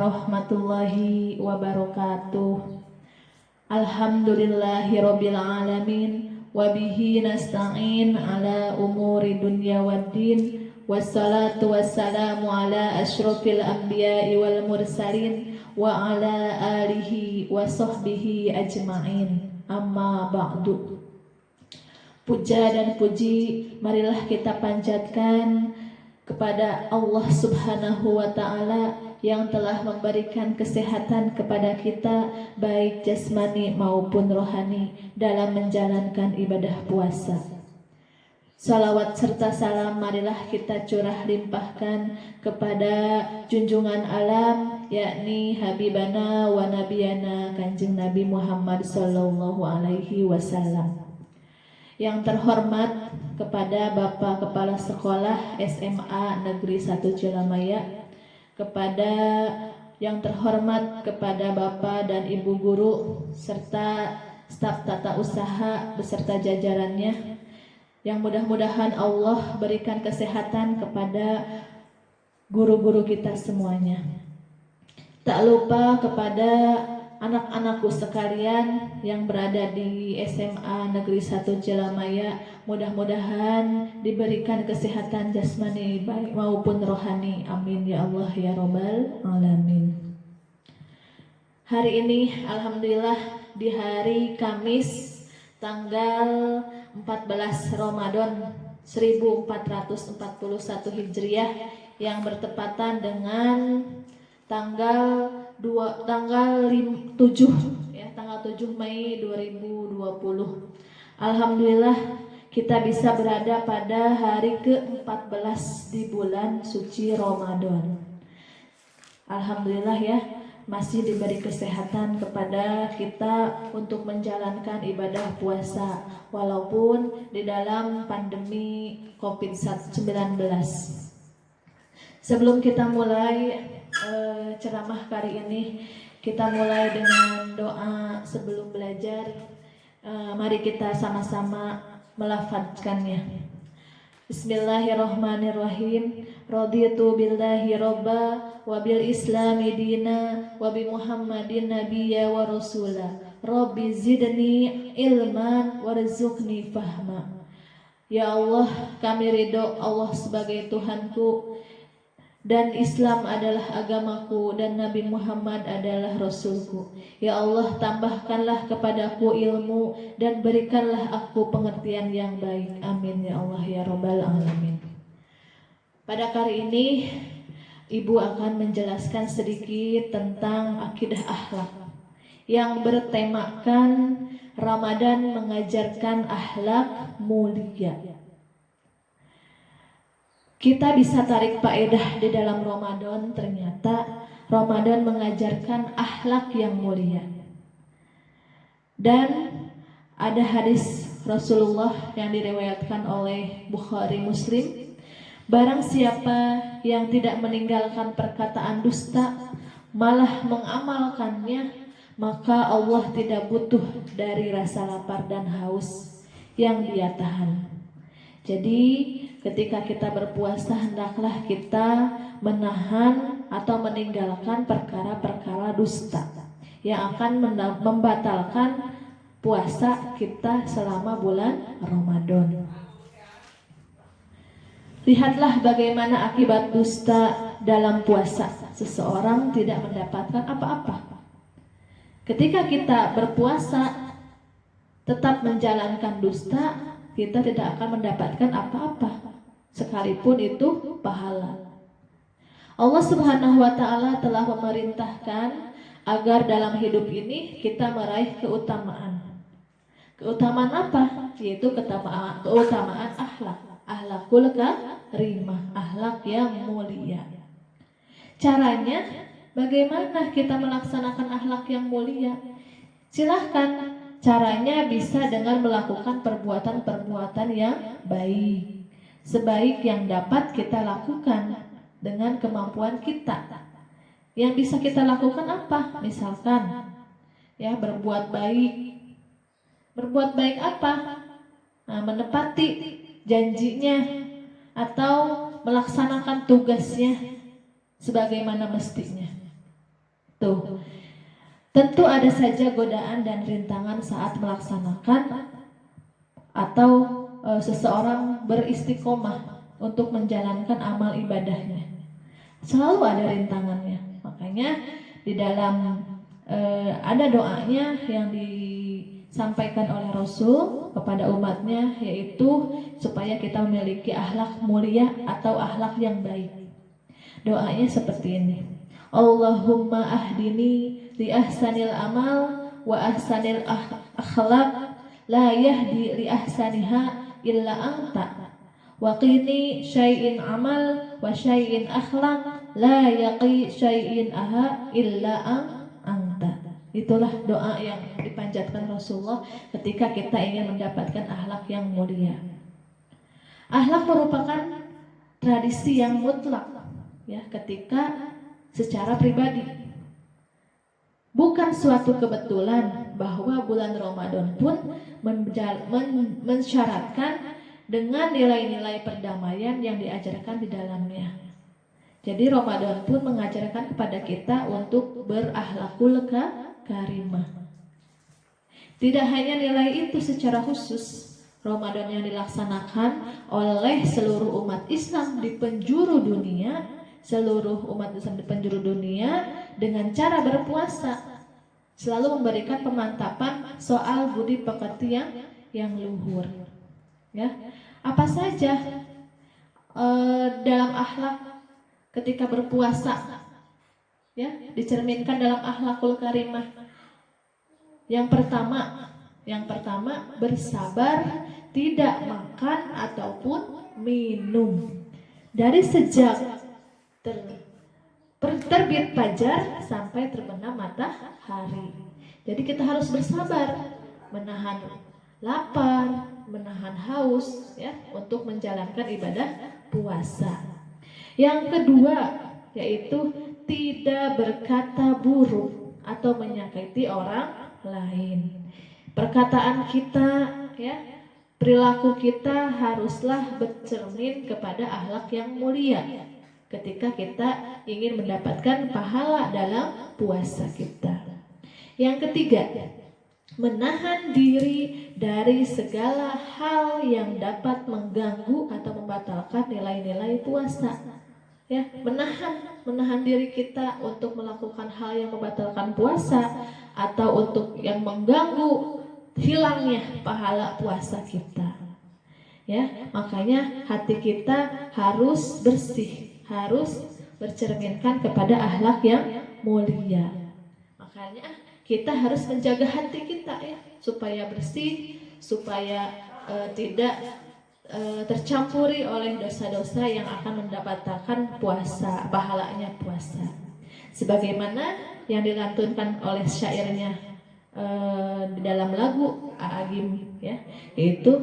warahmatullahi wabarakatuh. Alhamdulillahirabbil alamin wa bihi nasta'in ala umuri dunya waddin. Wassalatu wassalamu ala asyrafil anbiya'i wal mursalin wa ala alihi wa sahbihi ajma'in. Amma ba'du. Puja dan puji marilah kita panjatkan kepada Allah Subhanahu wa ta'ala yang telah memberikan kesehatan kepada kita baik jasmani maupun rohani dalam menjalankan ibadah puasa. Salawat serta salam marilah kita curah limpahkan kepada junjungan alam, yakni Habibana wa Nabiyana Kanjeng Nabi Muhammad sallallahu alaihi wasallam. Yang terhormat kepada Bapak Kepala Sekolah SMA Negeri 1 Cilamaya, kepada yang terhormat kepada Bapak dan Ibu Guru serta staf tata usaha beserta jajarannya, yang mudah-mudahan Allah berikan kesehatan kepada guru-guru kita semuanya. Tak lupa kepada anak-anakku sekalian yang berada di SMA Negeri 1 Cilamaya, mudah-mudahan diberikan kesehatan jasmani baik maupun rohani. Amin ya Allah ya Rabbal alamin. Hari ini alhamdulillah di hari Kamis tanggal 14 Ramadan 1441 Hijriah yang bertepatan dengan tanggal 7 Mei 2020. Alhamdulillah kita bisa berada pada hari ke-14 di bulan suci Ramadan. Alhamdulillah ya, masih diberi kesehatan kepada kita untuk menjalankan ibadah puasa walaupun di dalam pandemi COVID-19. Sebelum kita mulai ceramah kali ini, kita mulai dengan doa sebelum belajar. Mari kita sama-sama melafadzkannya. Bismillahirrahmanirrahim. Raditu billahi robba wa bil islami dina wa bi Muhammadin nabiyya wa rasula. Rabbi zidni ilman warzuqni fahma. Ya Allah, kami ridho Allah sebagai Tuhanku, dan Islam adalah agamaku, dan Nabi Muhammad adalah Rasulku. Ya Allah, tambahkanlah kepadaku ilmu dan berikanlah aku pengertian yang baik. Amin ya Allah ya Rabbal alamin. Pada kali ini Ibu akan menjelaskan sedikit tentang akidah akhlak yang bertemakan Ramadan mengajarkan akhlak mulia. Kita bisa tarik faedah di dalam Ramadan, ternyata Ramadan mengajarkan akhlak yang mulia. Dan ada hadis Rasulullah yang diriwayatkan oleh Bukhari Muslim, barang siapa yang tidak meninggalkan perkataan dusta, malah mengamalkannya, maka Allah tidak butuh dari rasa lapar dan haus yang dia tahan. Jadi ketika kita berpuasa, hendaklah kita menahan atau meninggalkan perkara-perkara dusta yang akan membatalkan puasa kita selama bulan Ramadan. Lihatlah bagaimana akibat dusta dalam puasa. Seseorang tidak mendapatkan apa-apa. Ketika kita berpuasa tetap menjalankan dusta, kita tidak akan mendapatkan apa-apa, sekalipun itu pahala. Allah Subhanahu wa ta'ala telah memerintahkan agar dalam hidup ini kita meraih keutamaan. Keutamaan apa? Yaitu keutamaan akhlak. Akhlakul karimah, akhlak yang mulia. Caranya bagaimana kita melaksanakan akhlak yang mulia? Silahkan. Caranya bisa dengan melakukan perbuatan-perbuatan yang baik, sebaik yang dapat kita lakukan dengan kemampuan kita. Yang bisa kita lakukan apa? Misalkan ya, berbuat baik. Berbuat baik apa? Menepati janjinya atau melaksanakan tugasnya sebagaimana mestinya. Tuh, tentu ada saja godaan dan rintangan saat melaksanakan atau seseorang beristiqomah untuk menjalankan amal ibadahnya. Selalu ada rintangannya. Makanya di dalam ada doanya yang disampaikan oleh Rasul kepada umatnya, yaitu supaya kita memiliki akhlak mulia atau akhlak yang baik. Doanya seperti ini: Allahumma ahdini li ahsanil amal wa ahsanil akhlaq, la yahdi li ahsaniha illa anta, wa qini syai'in amal wa syai'in akhlaq, la yaqi syai'in aha illa anta. Itulah doa yang dipanjatkan Rasulullah ketika kita ingin mendapatkan akhlak yang mulia. Akhlak merupakan tradisi yang mutlak, ya, ketika secara pribadi. Bukan suatu kebetulan bahwa bulan Ramadan pun mensyaratkan dengan nilai-nilai perdamaian yang diajarkan di dalamnya. Jadi Ramadan pun mengajarkan kepada kita untuk berakhlakul karimah. Tidak hanya nilai itu secara khusus, Ramadan yang dilaksanakan oleh seluruh umat Islam di penjuru dunia, dengan cara berpuasa selalu memberikan pemantapan soal budi pekerti yang luhur. Ya, apa saja dalam akhlak ketika berpuasa, ya, dicerminkan dalam akhlakul karimah. Yang pertama bersabar, tidak makan ataupun minum dari sejak terbit fajar sampai terbenam matahari. Jadi kita harus bersabar, menahan lapar, menahan haus, ya, untuk menjalankan ibadah puasa. Yang kedua yaitu tidak berkata buruk atau menyakiti orang lain. Perkataan kita, ya, perilaku kita haruslah bercermin kepada akhlak yang mulia ketika kita ingin mendapatkan pahala dalam puasa kita. Yang ketiga, menahan diri dari segala hal yang dapat mengganggu atau membatalkan nilai-nilai puasa. Ya, menahan diri kita untuk melakukan hal yang membatalkan puasa atau untuk yang mengganggu hilangnya pahala puasa kita. Ya, makanya hati kita harus bersih, harus bercerminkan kepada akhlak yang mulia. Makanya kita harus menjaga hati kita, ya, supaya bersih, supaya tidak tercampuri oleh dosa-dosa yang akan mendapatkan puasa, pahalanya puasa. Sebagaimana yang dilantunkan oleh syairnya di dalam lagu Agim, ya, yaitu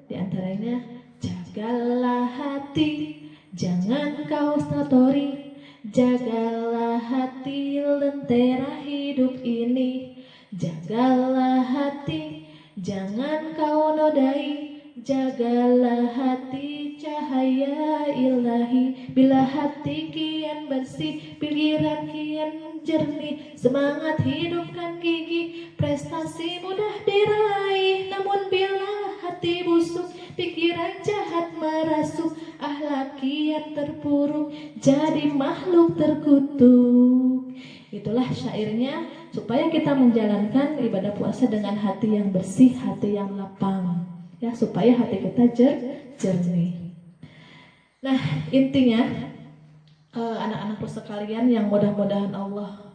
diantaranya, jagalah hati, jangan kau satori, jagalah hati lentera hidup ini, jagalah hati, jangan kau nodai, jagalah hati cahaya ilahi. Bila hati kian bersih, pikiran kian jernih, semangat hidupkan gigi, prestasi mudah diraih. Namun bila hati busuk, pikiran jahat merasuk, akhlak kian terpuruk, jadi makhluk terkutuk. Itulah syairnya, supaya kita menjalankan ibadah puasa dengan hati yang bersih, hati yang lapang, ya, supaya hati kita jernih. Nah, intinya anak-anakku sekalian yang mudah-mudahan Allah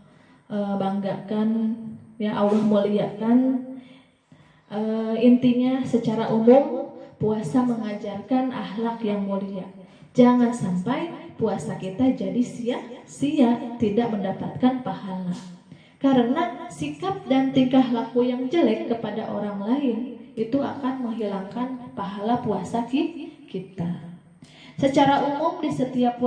banggakan, ya, Allah muliakan, intinya secara umum puasa mengajarkan akhlak yang mulia. Jangan sampai puasa kita jadi sia-sia, tidak mendapatkan pahala. Karena sikap dan tingkah laku yang jelek kepada orang lain itu akan menghilangkan pahala puasa kita. Secara umum setiap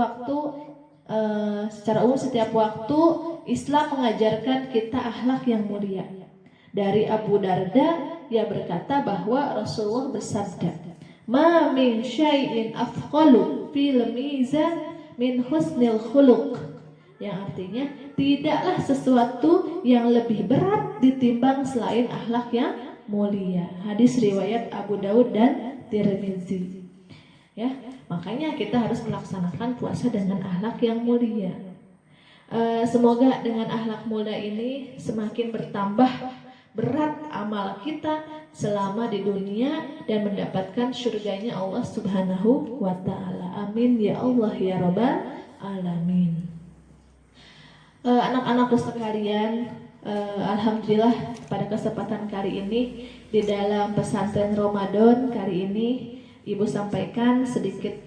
waktu Islam mengajarkan kita akhlak yang mulia. Dari Abu Darda, ia berkata bahwa Rasulullah bersabda, "Ma min syai'in afqalu fil mizan min husnil khuluq." yang artinya tidaklah sesuatu yang lebih berat ditimbang selain akhlak yang mulia. Hadis riwayat Abu Daud dan Tirmizi. Ya, makanya kita harus melaksanakan puasa dengan akhlak yang mulia. Semoga dengan akhlak mulia ini semakin bertambah berat amal kita selama di dunia dan mendapatkan surganya Allah Subhanahu wa Ta'ala. Amin ya Allah ya Rabbal Alamin. Anak-anakku sekalian, alhamdulillah pada kesempatan kali ini di dalam pesantren Ramadan kali ini Ibu sampaikan sedikit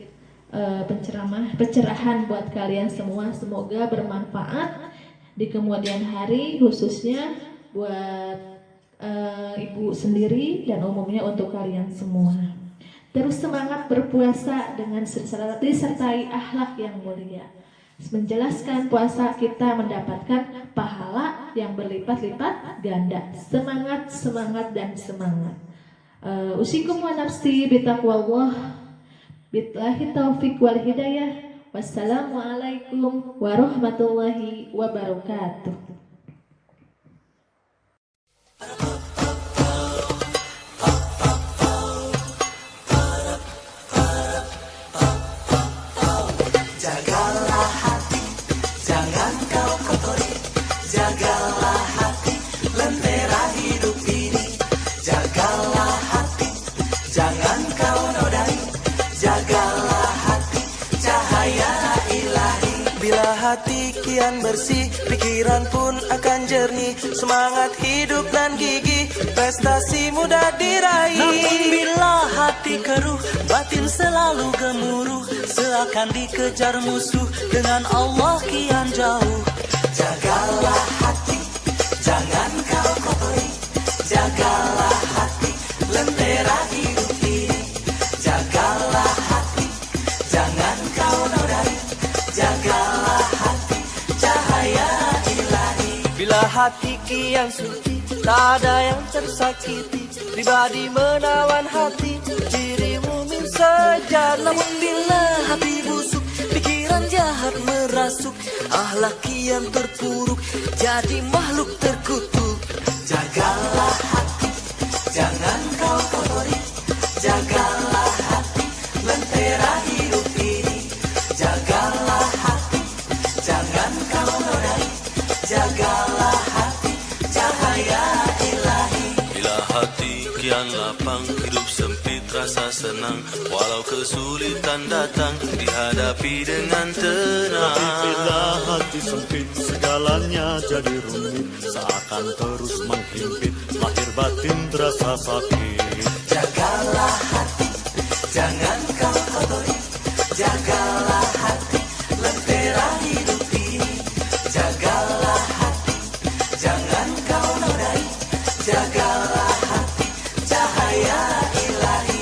pencerahan buat kalian semua. Semoga bermanfaat di kemudian hari, khususnya buat ibu sendiri dan umumnya untuk kalian semua. Terus semangat berpuasa dengan disertai akhlak yang mulia. Menjelaskan puasa kita mendapatkan pahala yang berlipat-lipat ganda. Semangat, semangat, dan semangat. Usikum wa nafsi bitaqwallah. Billahi taufiq wal hidayah. Wassalamualaikum warahmatullahi wabarakatuh. Hati kian bersih, pikiran pun akan jernih. Semangat hidup dan gigih, prestasi mudah diraih. Namun bila hati keruh, batin selalu gemuruh, seakan dikejar musuh, dengan Allah kian jauh. Jagalah hati, jangan kau kotori. Jagalah hati, lentera hidup ini. Jagalah hati, jangan kau nodai. Jagalah hati, cahaya ilahi. Bila hati kian suci, tak ada yang tersakiti. Pribadi menawan hati, dirimu min saja. Namun bila hati busuk, pikiran jahat merasuk, akhlak kian terpuruk, jadi makhluk terkutuk. Jagalah hati, jangan kau kotori. Jagalah hati, lentera hidup ini. Jagalah hati, jangan kau nodai. Jagalah hati, cahaya ilahi. Bila hati kian lapang, hidup sempit rasa senang. Walau kesulitan datang, dihadapi dengan tenang. Tapi bila hati sempit, segalanya jadi rumit, seakan terus menghimpit, lahir batin terasa sakit. Jagalah hati, jangan kau kotori. Jagalah hati, lentera hidup ini. Jagalah hati, jangan kau nodai. Jagalah hati, cahaya ilahi.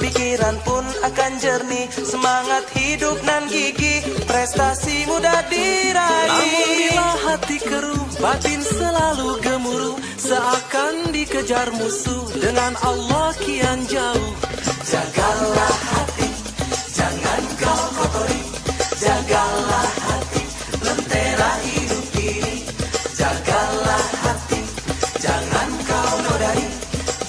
Pikiran pun akan jernih, semangat hidup nan gigih, prestasi mudah diraih. Namun bila hati keruh, batin selalu gemuruh, seakan dikejar musuh, dengan Allah kian jauh. Jagalah hati, jangan kau kotori. Jagalah hati, lentera hidup ini. Jagalah hati, jangan kau nodai.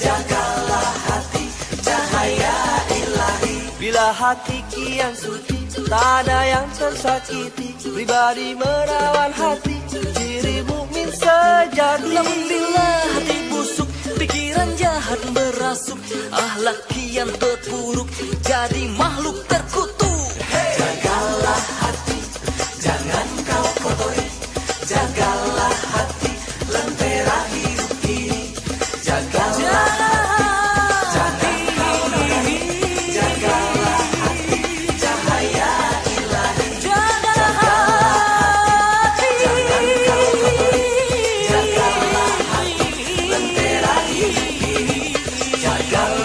Jagalah hati, cahaya ilahi. Bila hati kian suci, tak ada yang tersakiti. Pribadi merawat hati, diri mukmin sejati. Namun bila hati busuk, pikiran jahat merasuk, akhlak kian Galau